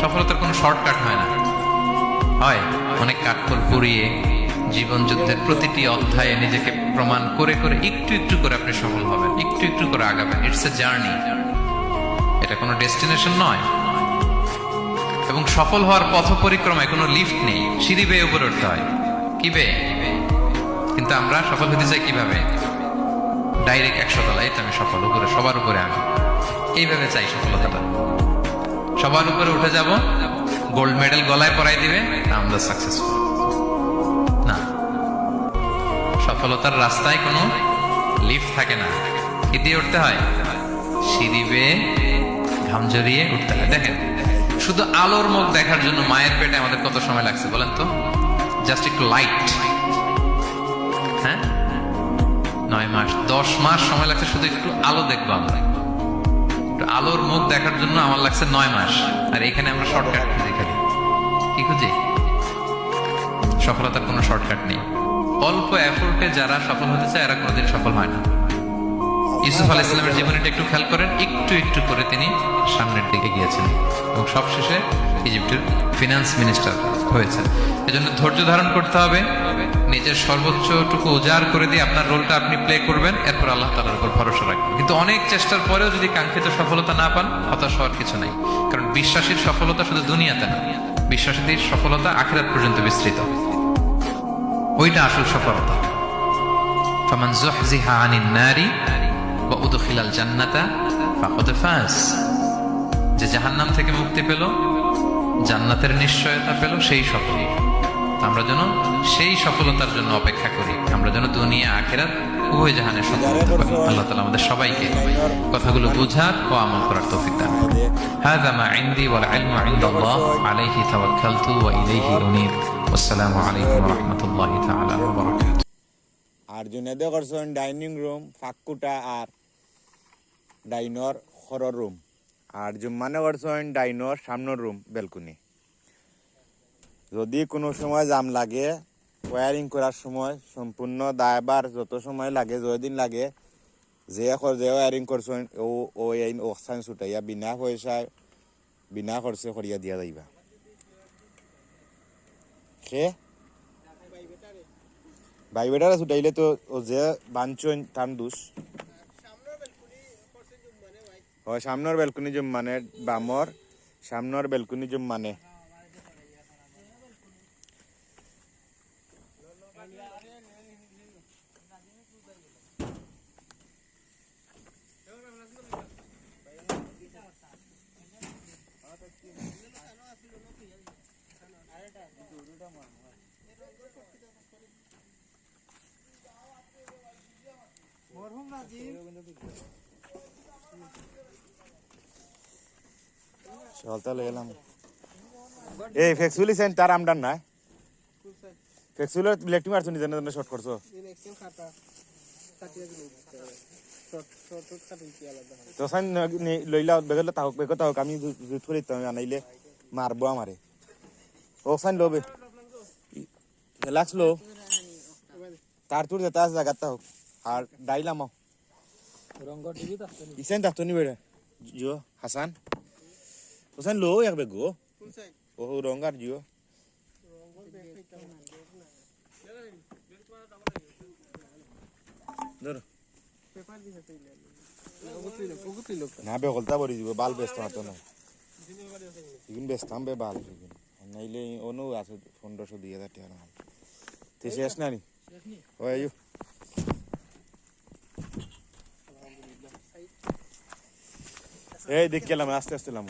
সফলতার কোনো শর্টকাট হয় না, হয় অনেক কাঠখড় পুড়িয়ে জীবন যুদ্ধের প্রতিটি অধ্যায়ে নিজেকে প্রমাণ করে করে একটু একটু করে আপনি সফল হবেন, একটু একটু করে আগাবেন। ইটস এ জার্নি, এটা কোনো ডেস্টিনেশন নয়। এবং সফল হওয়ার পথ পরিক্রমায় কোনো লিফট নেই, সিঁড়ি বেয়ে উপরে উঠতে হয়। কি বেয়ে? কিন্তু আমরা সফল হতে চাই কিভাবে? ডাইরেক্ট 100 তলায় তো আমি সফল, উপরে সবার উপরে আমি, এইভাবে চাই সফলতাটা। সবার উপরে উঠে যাব, গোল্ড মেডেল গলায় পরাই দিবে, আমরা সাকসেসফুল না। সফলতার রাস্তায় কোনো লিফট থাকে না, কি দিয়ে উঠতে হয়? সিঁড়ি বেয়ে ঘাম জড়িয়ে উঠতে হয়। দেখেন, শুধু আলোর মুখ দেখার জন্য মায়ের পেটে আমাদের কত সময় লাগছে বলেন তো? জাস্ট একটু লাইট, হ্যাঁ, 9 মাস 10 মাস সময় লাগছে শুধু একটু আলো দেখবো আমরা। একটু আলোর মুখ দেখার জন্য আমার লাগছে 9 মাস। আর এখানে আমরা শর্টকাট খুঁজি, খালি কি খুঁজি? সফলতার কোনো শর্টকাট নেই। অল্প এফোর্টে যারা সফল হতে চায় এরা কোনোদিন সফল হয় না। ইউসুফ আলাইহিস সালামের জীবনীটা একটু খেয়াল করেন, একটু একটু করে তিনি সামনের দিকে গিয়েছেন এবং সবশেষে ইজিপ্টের ফিনান্স মিনিস্টার হয়েছেন। এজন্য ধৈর্য ধারণ করতে হবে, নিজের সর্বোচ্চটুকু উজাড় করে দিয়ে আপনার রোলটা আপনি প্লে করবেন, এরপর আল্লাহ তাআলার উপর ভরসা রাখবেন। কিন্তু অনেক চেষ্টার পরেও যদি কাঙ্ক্ষিত সফলতা না পান, হতাশ হওয়ার কিছু নাই। কারণ বিশ্বাসীর সফলতা শুধু দুনিয়াতে না, বিশ্বাসীদের সফলতা আখিরাত পর্যন্ত বিস্তৃত। ওইটা আসল সফলতা। ফামান যুহজিহা আনিন নারি ওয়া উদখিলাল জান্নাতা ফাকাদ ফাজ। যে জাহান্নাম থেকে মুক্তি পেল, জান্নাতের নিশ্চয়তা পেল, সেই সফল। আমরা যেন সেই সফলতার জন্য অপেক্ষা করি, আমরা যেন দুনিয়া আখিরাত উভয় জাহানে সফল হতে পারি। আল্লাহ তাআলা আমাদের সবাইকে কথাগুলো বোঝার ও আমল করার তৌফিক দান করুন। হাযা মা ইনদি ওয়াল ইলমু ইনদাল্লাহ আলাইহি তাওয়াক্কালতু ওয়া ইলাইহি উনীব। আসসালামু আলাইকুম ওয়া রাহমাতুল্লাহি তাআলা ওয়া বারাকাতুহু। আর জুনেদে করছেন ডাইনিং রুম ফাঁকুটা আর ডাইনর খরর রুম, আর জুম্মানে করছেন ডাইনর সামনের রুম বেলকুনি। যদি কোনো সময় জাম লাগে ওয়ারিং করার সময় সম্পূর্ণ দায়বার যত সময় লাগে, যতদিন লাগে, যে ওয়ারিং করছেন ও এই অক্সান ছুটাইয়া বিনা পয়সায় বিনা খরচে করিয়া দিয়া যাইবা। সে ভাই বেটারা ছুটাইলে তো ও যে বাঞ্চন তান দুষ হয়। সামনের বেলকুনি জুম মানে বামর সামনের বেলকুনি জুম মানে চলতে এলাম। এই ফ্লেক্সিবলি সেন তার আমদান নাই, ফ্লেক্সিবল ইলেকট্রিক মারছো নিজে নিজে শর্ট করছো তো সাইন লইলা বেগলে তাহক বেগ তাহক আমি জুত করি তো আনাইলে মারবো আমারে। ও সাইন লোবে রিল্যাক্স লো তার তুর যেতে আছে জায়গা তাহক আর ডাইলাম রঙ্গ টিভি তাহতো ইসেন তাহতো নি বেড়ে জিও হাসান ওসান লো এক বেগো ও রঙ্গার জিও ধরো না বে গলতা বড়ি দিব বাল ব্যস্ত হতো না ইগুন ব্যস্তাম বে বাল নাইলে অনু আছে 1500-2000 টাকা না তে শেষ না নি ওই এই দেখ গেলাম আস্তে আস্তে লাম